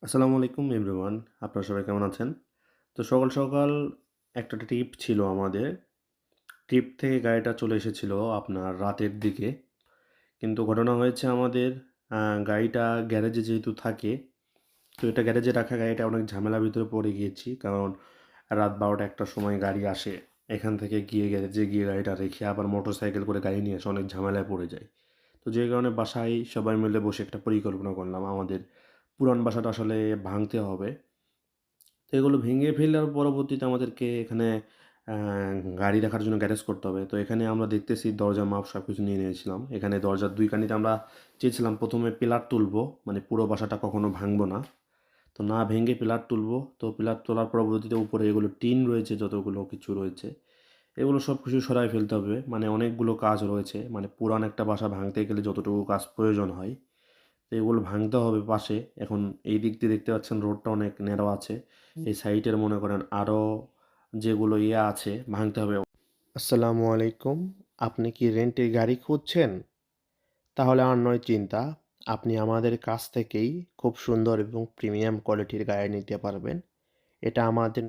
আসসালামু আলাইকুম এভরিওয়ান। আপনারা সবাই কেমন আছেন? তো সকাল, সকাল একটা ট্রিপ ছিল আমাদের। ট্রিপ থেকে গাড়িটা চলে এসেছিল আপনার রাতের দিকে। কিন্তু ঘটনা হয়েছে আমাদের আ গাড়িটা গ্যারেজে যেহেতু থাকে, তো এটা গ্যারেজে রাখা গাড়িটা অনেক ঝামেলার ভিতরে পড়ে গিয়েছি। কারণ রাত ১২টা ১টার সময় গাড়ি আসে। এখান থেকে গিয়ে গ্যারেজে গিয়ে গাড়িটা রেখে আবার মোটরসাইকেল করে গাড়ি নিয়ে এসে অনেক ঝামেলায় পড়ে যাই। তো যে কারণে বাসায় সবাই মিলে বসে একটা পরিকল্পনা করলাম আমাদের পুরান বাসাটা আসলে ভাঙতে হবে। তো এগুলো ভেঙে ফেলার পরবর্তীতে আমাদেরকে এখানে আ গাড়ি রাখার জন্য গ্যারেজ করতে হবে। তো এখানে আমরা দেখতেছি দরজা মাপ সবকিছু নিয়ে নিয়েছিলাম। এখানে দরজার ২ কানিতে আমরা চেয়েছিলাম ১ম এ পিলার তুলবো। মানে পুরো বাসাটা কখনো ভাঙবো না। তো না ভেঙে পিলার তুলবো। তো পিলার তোলার পরবর্তীতে উপরে এগুলো টিন রয়েছে যতগুলো কিছু রয়েছে, এগুলো সবকিছু সরায় ফেলতে হবে। মানে অনেকগুলো কাজ রয়েছে। মানে পুরান একটা বাসা ভাঙতে গেলে যতটুকু কাজ প্রয়োজন হয়, তো এগুলো ভাঙতে হবে পাশে। এখন এই দিক দিয়ে দেখতে পাচ্ছেন রোডটা অনেক ন্যারো আছে। এই সাইডের মনে করেন আরও যেগুলো আছে ভাঙতে হবে। আসসালামু আলাইকুম। আপনি কি রেন্টের গাড়ি খুঁজছেন? তাহলে আর নয় চিন্তা। আপনি আমাদের কাছ থেকেই খুব সুন্দর এবং প্রিমিয়াম কোয়ালিটির গাড়ি নিতে পারবেন। এটা আমাদের